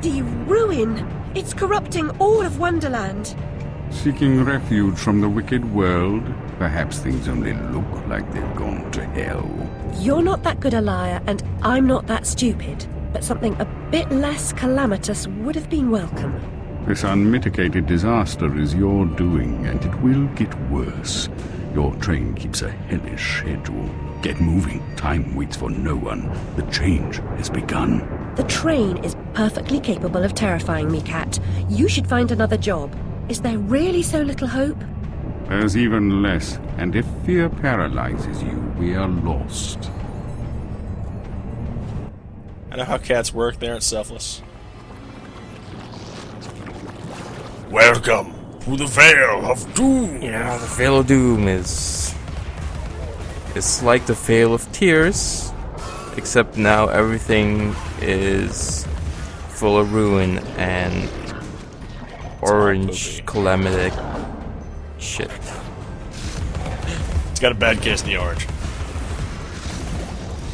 bloody ruin! It's corrupting all of Wonderland. Seeking refuge from the wicked world? Perhaps things only look like they've gone to hell. You're not that good a liar, and I'm not that stupid. But something a bit less calamitous would have been welcome. This unmitigated disaster is your doing, and it will get worse. Your train keeps a hellish schedule. Get moving. Time waits for no one. The change has begun. The train is perfectly capable of terrifying me, Cat. You should find another job. Is there really so little hope? There's even less, and if fear paralyzes you, we are lost. I know how cats work, they aren't selfless. Welcome to the Vale of Doom! Yeah, the Vale of Doom is... It's like the Vale of Tears, except now everything is full of ruin and orange calamity shit. It's got a bad case in the orange.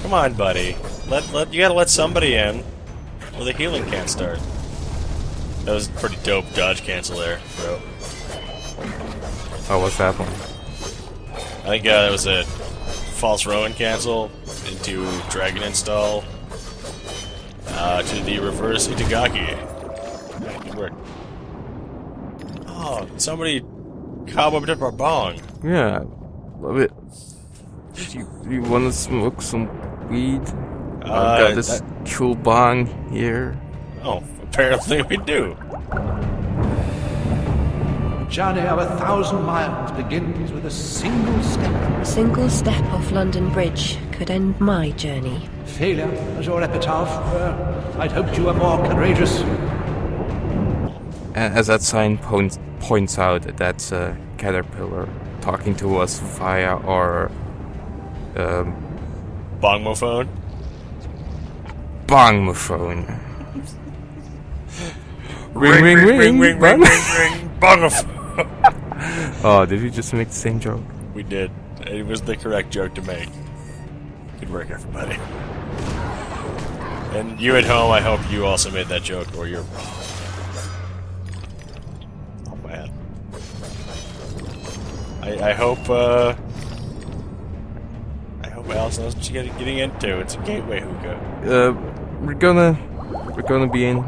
Come on, buddy. You gotta let somebody in, or the healing can't start. That was a pretty dope dodge cancel there, bro. Oh, what's that one? I think that was a false Rowan cancel into Dragon install to the reverse Itagaki. Yeah, good work. Oh, somebody cobwebbed up our bong. Yeah, love it. You want to smoke some weed? I've got this cool bong here. Oh, apparently we do. A journey of 1,000 miles begins with a single step. A single step off London Bridge could end my journey. Failure as your epitaph. I'd hoped you were more courageous. And as that sign points out, that's a caterpillar talking to us via our Bongmophone? bongmophone. Ring, ring, ring, ring, ring, ring, ring, bongophone. Oh, did we just make the same joke? We did. It was the correct joke to make. Good work, everybody. And you at home, I hope you also made that joke, or you're wrong. Oh, man. I hope Alice knows what she's getting into. It's a gateway hookah. We're gonna be in,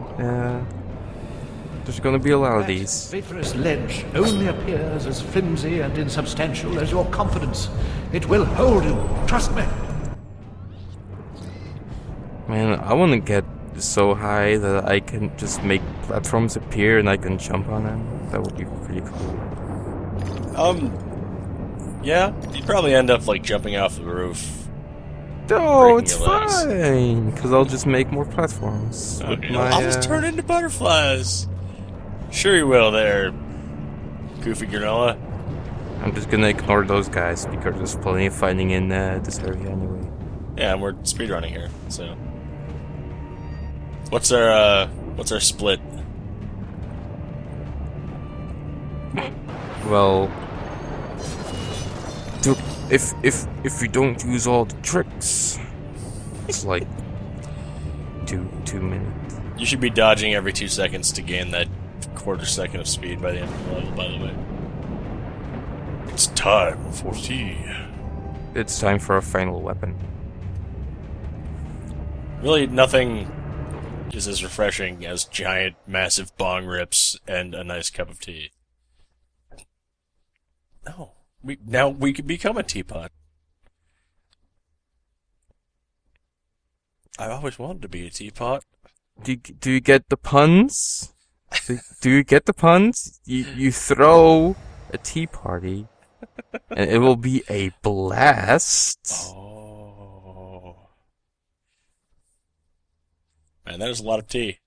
there's gonna be a lot of these. That vaporous ledge only appears as flimsy and insubstantial as your confidence. It will hold you. Trust me. Man, I wanna get so high that I can just make platforms appear and I can jump on them. That would be pretty cool. Yeah, you'd probably end up, like, jumping off the roof. No, breaking it's your legs. fine, because I'll just make more platforms. with Okay, my, I'll just turn into butterflies. Sure you will there, goofy granola. I'm just gonna ignore those guys, because there's plenty of fighting in this area anyway. Yeah, and we're speedrunning here, so... What's our split? Well... If we don't use all the tricks, it's like 2 minutes. You should be dodging every 2 seconds to gain that quarter second of speed by the end of the level, by the way. It's time for tea. It's time for a final weapon. Really, nothing is as refreshing as giant, massive bong rips and a nice cup of tea. No. Now we could become a teapot. I always wanted to be a teapot. Do you get the puns? Do you get the puns? You throw a tea party, and it will be a blast. Oh. Man, that is a lot of tea.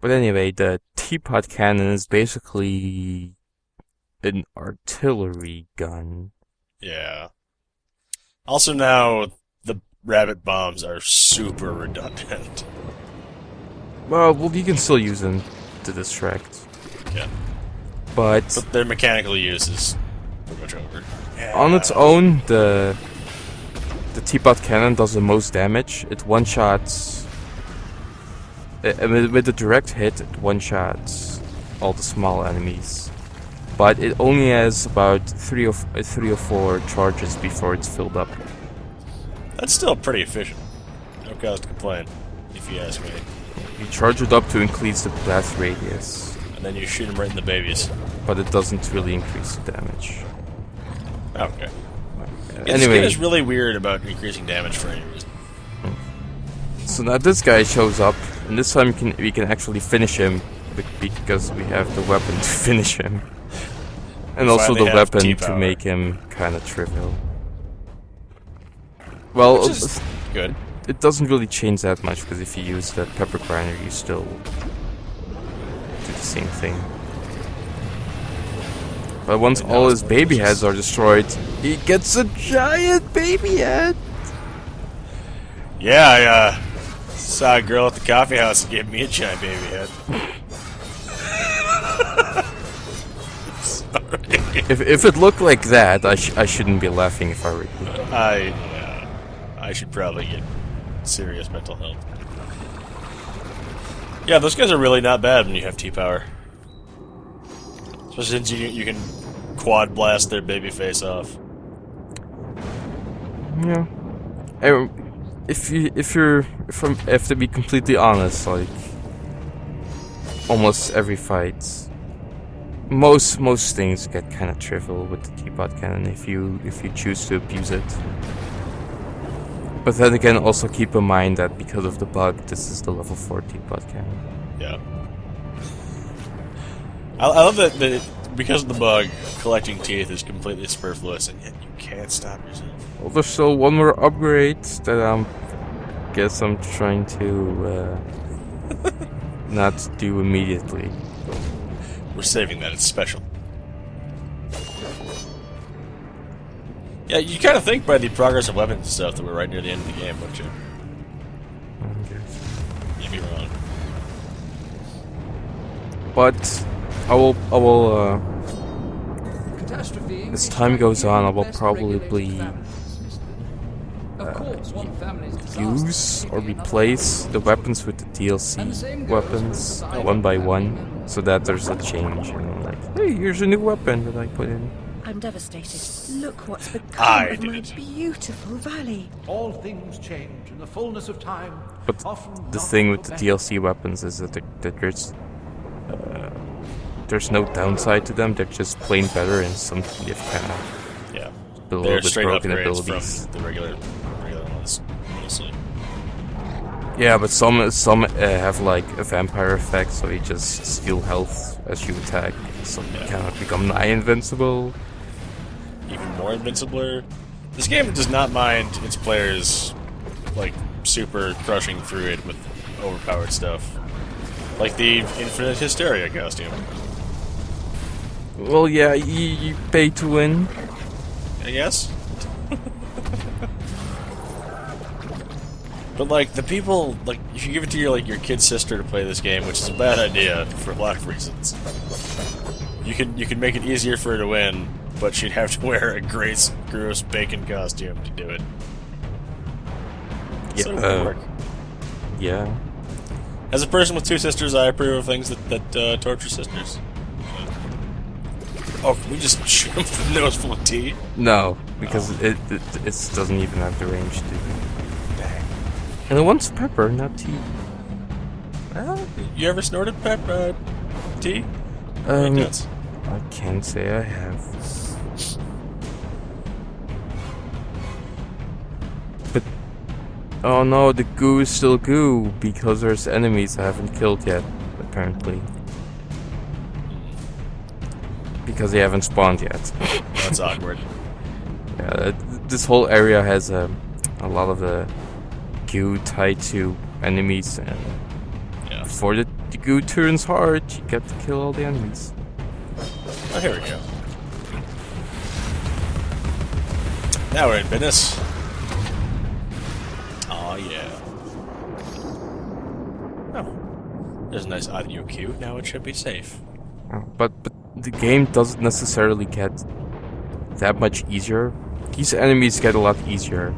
But anyway, the teapot cannon is basically an artillery gun. Yeah. Also now, the rabbit bombs are super redundant. Well, you can still use them to distract. Yeah. But their mechanical use is pretty much over. Yeah. on its own, the the teapot cannon does the most damage. It one-shots... with a direct hit, it one-shots all the small enemies. But it only has about 3 or 4 charges before it's filled up. That's still pretty efficient. No cause to complain, if you ask me. You charge it up to increase the blast radius. And then you shoot them right in the babies. But it doesn't really increase the damage. Okay. This Anyway, game is really weird about increasing damage for any reason. so now this guy shows up, and this time we can actually finish him because we have the weapon to finish him. And also the finally have weapon to T-power. make him kind of trivial. Well, Which is good. it doesn't really change that much, because if you use the pepper grinder, you still do the same thing. But once Wait, no, all it's his more baby delicious. heads are destroyed, he gets a giant baby head! Yeah, I saw a girl at the coffee house and gave me a giant baby head. Sorry. If it looked like that, I shouldn't be laughing if I were you. I should probably get serious mental health. Yeah, those guys are really not bad when you have T-power. Especially since you can quad blast their baby face off. Yeah. If I have to be completely honest, like almost every fight, most things get kind of trivial with the teapot cannon if you choose to abuse it. But then again, also keep in mind that because of the bug, this is the level 4 teapot cannon. Yeah. I love that because of the bug, collecting teeth is completely superfluous, and yet you can't stop yourself. Well, there's still one more upgrade that I'm trying to not do immediately. We're saving that, it's special. Yeah, you kind of think by the progress of weapons and stuff that we're right near the end of the game, don't you? You'd be wrong. But I will as time goes on, I will probably use or replace the weapons with the DLC weapons one by one, so that there's a change. And like, hey, here's a new weapon that I put in. I'm devastated. Look what's become I of did my it. beautiful valley. All things change in the fullness of time. But often the not thing for with the better. DLC weapons is that there's no downside to them. They're just plain better, and some you've kind of Yeah. a little They're bit straight broken upgrades abilities. from the regular ones, honestly. Yeah, but some have like a vampire effect, so you just steal health as you attack. Some kind of become nigh invincible. Even more invincible. This game does not mind its players, like, super crushing through it with overpowered stuff. Like the Infinite Hysteria costume. Well, yeah, you pay to win. I guess. But like the people, like if you give it to your kid sister to play this game, which is a bad idea for a lot of reasons, you can make it easier for her to win, but she'd have to wear a gross bacon costume to do it. Yeah, So it would work. Yeah. As a person with two sisters, I approve of things that torture sisters. Oh, can we just shoot him with a nose full of tea? No, because it doesn't even have the range to. And it wants pepper, not tea. You ever snorted tea? Um, It does. I can't say I have. But oh no, the goo is still goo because there's enemies I haven't killed yet, apparently. Because they haven't spawned yet. That's awkward. Yeah, this whole area has a lot of the goo tied to enemies, and Yeah. before the goo turns hard, you get to kill all the enemies. Oh, here we go. Now we're in business. Oh yeah. Oh, there's a nice audio cue. Now it should be safe. But the game doesn't necessarily get that much easier. These enemies get a lot easier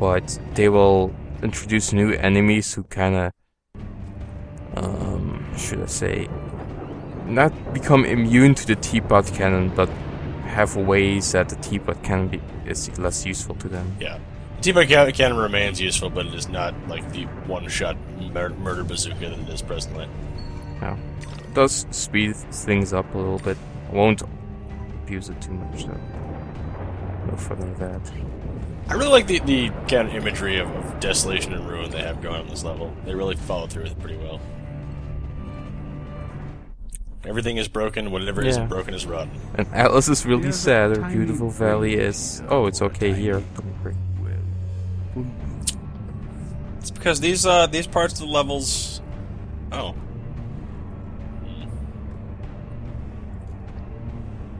but they will introduce new enemies who kind of, should I say, not become immune to the teapot cannon, but have ways that the teapot cannon is less useful to them. Yeah. Teapot cannon remains useful, but it is not like the one-shot murder bazooka that it is presently. Yeah. It does speed things up a little bit. I won't abuse it too much, though. No further than that. I really like the kind of imagery of desolation and ruin they have going on this level. They really follow through with it pretty well. Everything is broken, whatever isn't broken is rotten. And Atlas is really sad, her beautiful valley is... Oh, it's okay here. Don't worry. It's because these parts of the levels... Oh.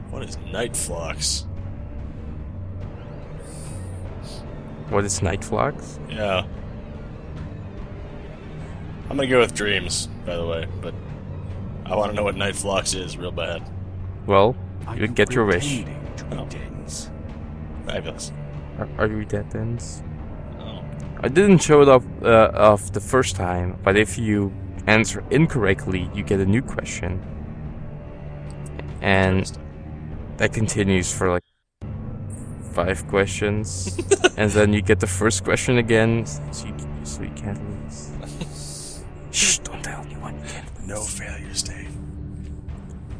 What is Night Flux? What is Night Flux? Yeah. I'm gonna go with Dreams, by the way, but I want to know what Night Flux is real bad. Well, you get your wish. Oh. Fabulous. Are you dead ends? Oh. I didn't show it off the first time, but if you answer incorrectly, you get a new question. And that continues for like 5 questions. And then you get the first question again, so you can't lose. Shh, don't tell anyone you can't lose. No failure state.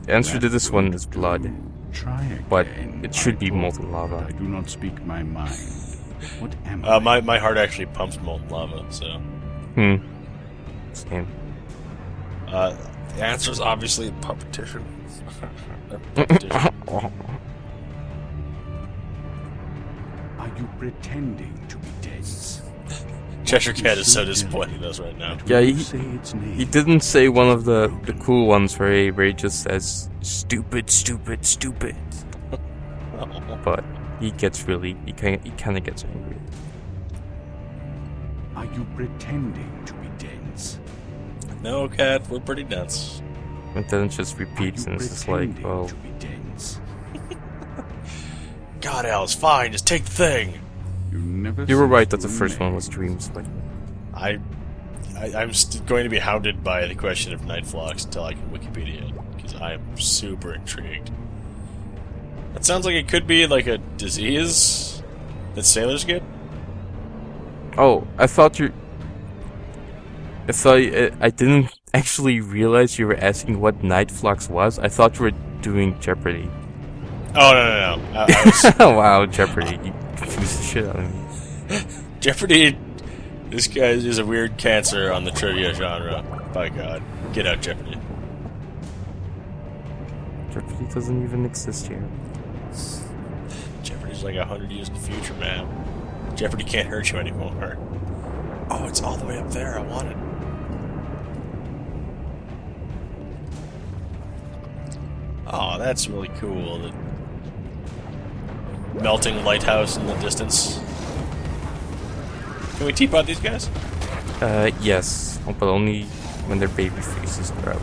The answer to this one is blood. Try again. But it should be molten lava. I do not speak my mind. What am I? My heart actually pumps molten lava, so... Same. The answer is obviously puppeteer. Are you pretending to be dense? Cheshire Cat is so disappointed in us right now. Yeah, he didn't say one of the cool ones where he just says, stupid, stupid, stupid. But he gets really, he kind of gets angry. Are you pretending to be dense? No, Cat, we're pretty dense. And then it just repeats and it's just like, well... To be dense? God, Alice, fine, just take the thing. You were right that the first one was Dreams, but... I'm going to be hounded by the question of Night Flux until I can Wikipedia it, because I am super intrigued. That sounds like it could be like a disease that sailors get? Oh, I didn't actually realize you were asking what Night Flux was. I thought you were doing Jeopardy. Oh, no. I was... Wow, Jeopardy. You confused the shit out of me. Jeopardy... This guy is a weird cancer on the trivia genre. By God. Get out, Jeopardy. Jeopardy doesn't even exist here. Jeopardy's like 100 years in the future, man. Jeopardy can't hurt you anymore. Oh, it's all the way up there. I want it. Oh, that's really cool. The melting lighthouse in the distance. Can we teapot these guys? Yes. But only when their baby faces are out.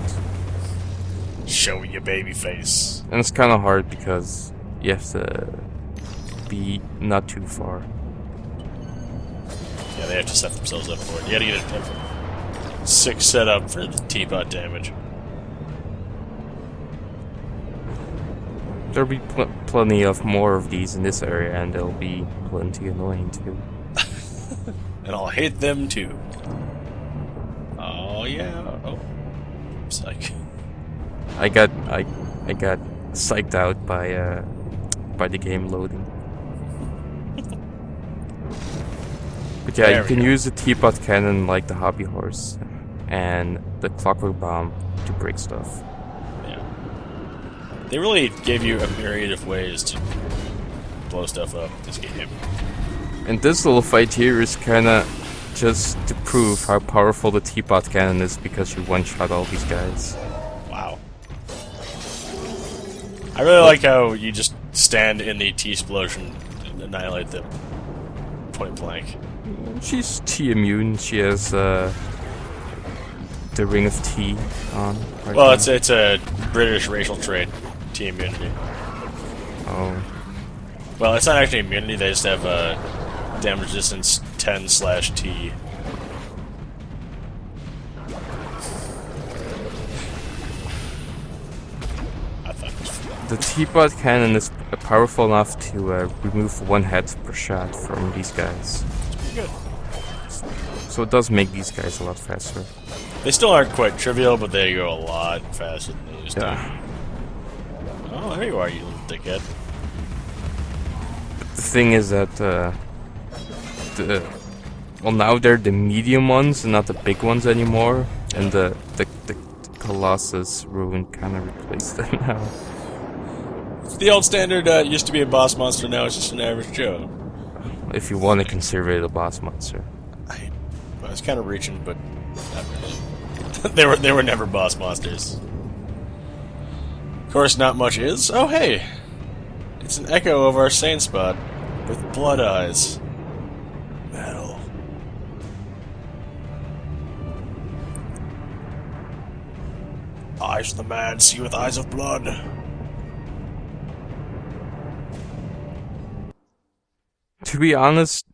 Show me your baby face. And it's kind of hard because you have to be not too far. Yeah, they have to set themselves up for it. You gotta get a sick setup for the teapot damage. There'll be plenty of more of these in this area, and they'll be plenty annoying too. And I'll hate them too. Oh yeah. Oh, psych. I got psyched out by the game loading. But yeah, you can use the teapot cannon like the hobby horse and the clockwork bomb to break stuff. Yeah. They really gave you a myriad of ways to blow stuff up in this game. And this little fight here is kinda just to prove how powerful the teapot cannon is because you one-shot all these guys. Wow. I really like how you just stand in the T-explosion and annihilate them. Point blank. She's T-immune. She has the Ring of T on. Right Well, now. it's a British racial trait, T-immunity. Oh. Well, it's not actually immunity, they just have damage resistance 10/T. I thought it was fun. The teapot cannon is powerful enough to remove 1 head per shot from these guys. Pretty good. So it does make these guys a lot faster. They still aren't quite trivial, but they go a lot faster than they used to. Yeah. Oh, there you are, you little dickhead. The thing is that well, now they're the medium ones and not the big ones anymore, and the Colossus ruin kind of replaced them now. It's the old standard, used to be a boss monster, now it's just an average Joe. If you want to consider it a boss monster. I was kind of reaching, but not really. they were never boss monsters. Of course, not much is. Oh, hey! It's an echo of our sane spot with blood eyes. Metal. Eyes of the mad see with eyes of blood. To be honest,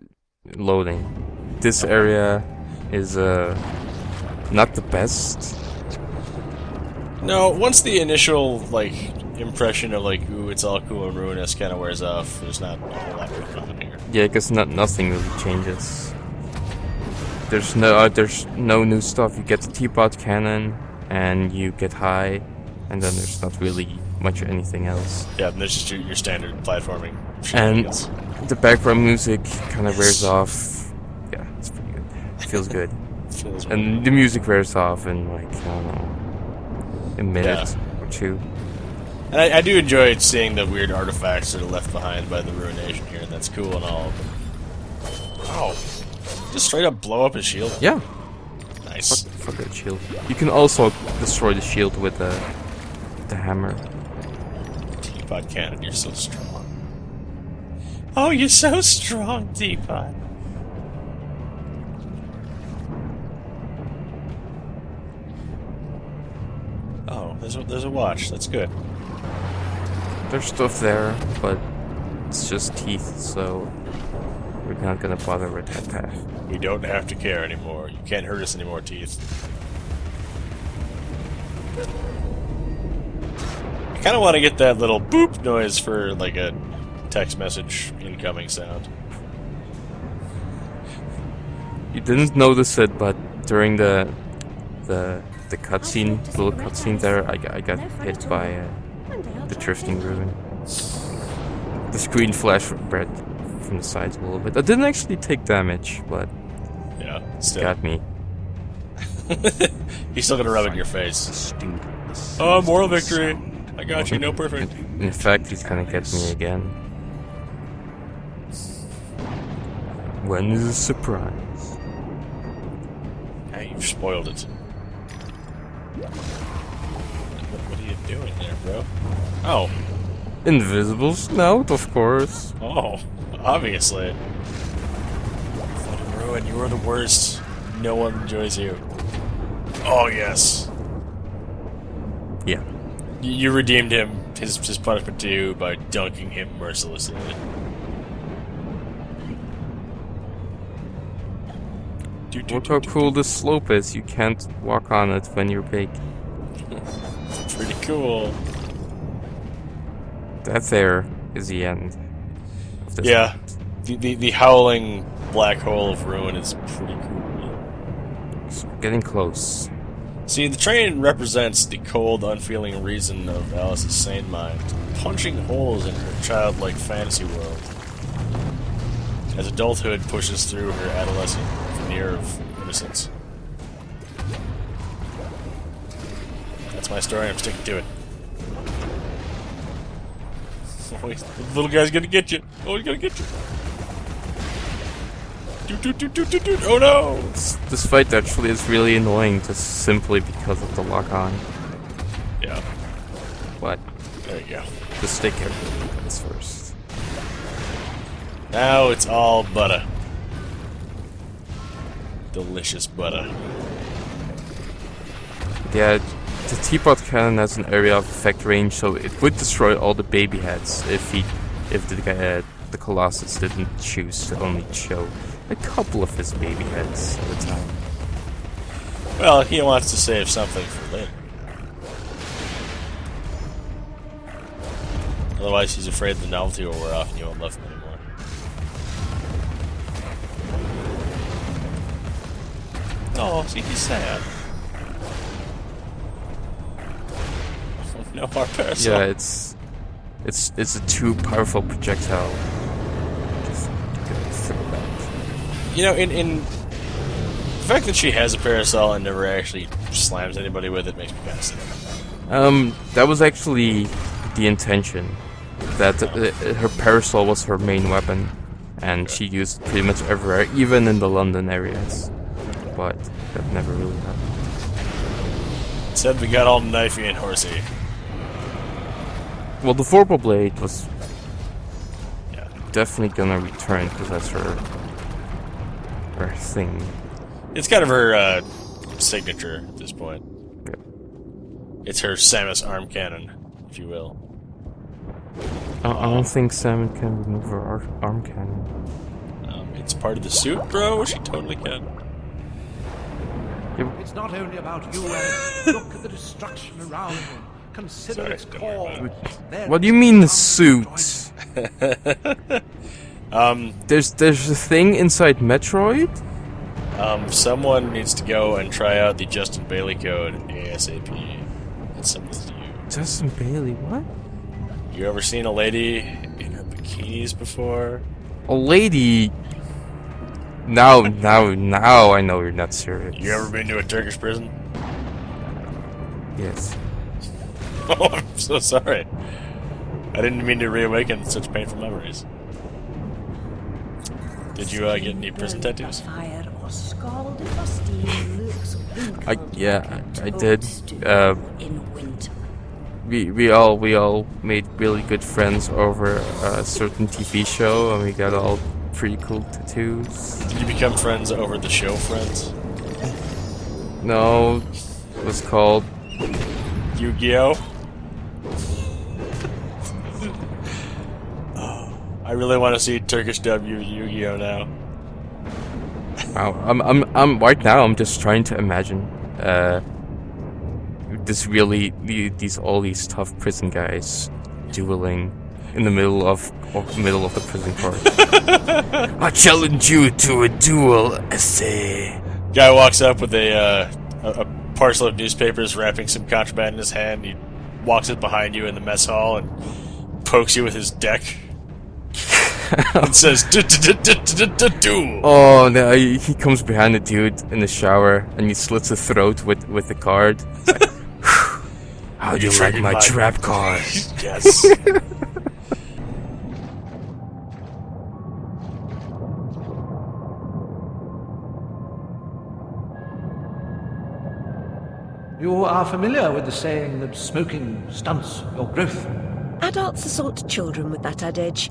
loading. This area is not the best. No, once the initial, like, impression of, like, ooh, it's all cool and ruinous kind of wears off, there's not a whole lot going on here. Yeah, because nothing really changes. There's no new stuff. You get the teapot cannon, and you get high, and then there's not really much anything else. Yeah, and there's just your standard platforming And shenanigans. the background music kind of wears off. Yeah, it's pretty good. Feels good. Feels And the music wears off in, like, I don't know, a minute or two. And I do enjoy seeing the weird artifacts that are left behind by the ruination here, and that's cool and all. But... oh, just straight up blow up his shield. Yeah. Nice. Fuck that shield. You can also destroy the shield with the hammer. Teapot cannon, you're so strong. Oh, you're so strong, Teapot. Oh, there's a watch. That's good. There's stuff there, but it's just teeth, so we're not gonna bother with that path. We don't have to care anymore. You can't hurt us anymore, teeth. I kind of want to get that little boop noise for, like, a text message incoming sound. You didn't notice it, but during the cutscene, little cutscene there, I got hit by the drifting ruin. The screen flashed red from the sides a little bit. I didn't actually take damage, but Yeah, it still. got me. He's still gonna rub it in your face. Stink of the Oh, moral sinister victory. sound. I got you, no perfect. In fact, he's gonna get me again. When is a surprise? Yeah, you've spoiled it. What are you doing there, bro? Oh. Invisible snout, of course. Oh, obviously. Fucking Ruin, you are the worst. No one enjoys you. Oh, yes. Yeah. You redeemed him, his punishment to you, by dunking him mercilessly. Look how cool this slope is. You can't walk on it when you're big. It's pretty cool. That there is the end. Of this Yeah. round. The howling black hole of ruin is pretty cool. So we're getting close. See, the train represents the cold, unfeeling reason of Alice's sane mind, punching holes in her childlike fantasy world. As adulthood pushes through her adolescent veneer of innocence. That's my story, I'm sticking to it. Oh, the little guy's gonna get you! Oh, he's gonna get you! Oh no! This fight actually is really annoying just simply because of the lock-on. Yeah, But there you go. just take care of this first. Now it's all butter. Delicious butter. Yeah, the teapot cannon has an area of effect range, so it would destroy all the baby heads if the Colossus didn't choose to only show a couple of his baby heads at a time. Well, he wants to save something for later. Otherwise, he's afraid the novelty will wear off and you won't love him anymore. Oh, see, he's sad. No more parasol. Yeah, it's a too powerful projectile. Just throw that. You know, in the fact that she has a parasol and never actually slams anybody with it makes me kind of sick. That was actually the intention. That her parasol was her main weapon, and she used it pretty much everywhere, even in the London areas. But that never really happened. Said we got all knifey and horsey. Well, the Vorpal Blade was definitely gonna return because that's her thing. It's kind of her signature at this point. Yeah. It's her Samus arm cannon, if you will. I don't think Salmon can remove her arm cannon. It's part of the suit, bro. She totally can. It's not only about you, Eric. Look at the destruction around you. Consider Sorry, its don't worry core. There- What do you mean the suit? There's a thing inside Metroid? Someone needs to go and try out the Justin Bailey code ASAP. It's something to you. Justin Bailey, what? You ever seen a lady in her bikinis before? A lady? Now I know you're not serious. You ever been to a Turkish prison? Yes. Oh, I'm so sorry. I didn't mean to reawaken such painful memories. Did you get any prison tattoos? I did. We all made really good friends over a certain TV show, and we got all pretty cool tattoos. Did you become friends over the show Friends? No, it was called Yu-Gi-Oh? I really want to see Turkish W Yu-Gi-Oh now. Wow, I'm right now. I'm just trying to imagine all these tough prison guys dueling in the middle of the prison court. I challenge you to a duel, essay. Guy walks up with a parcel of newspapers wrapping some contraband in his hand. He walks it behind you in the mess hall and pokes you with his deck. And says, duel. Oh, no, he comes behind the dude in the shower and he slits his throat with the card. It's like, how do you like my trap card? Yes. You are familiar with the saying that smoking stunts your growth. Adults assault children with that adage.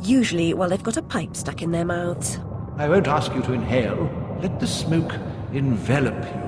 Usually while they've got a pipe stuck in their mouths. I won't ask you to inhale. Let the smoke envelop you.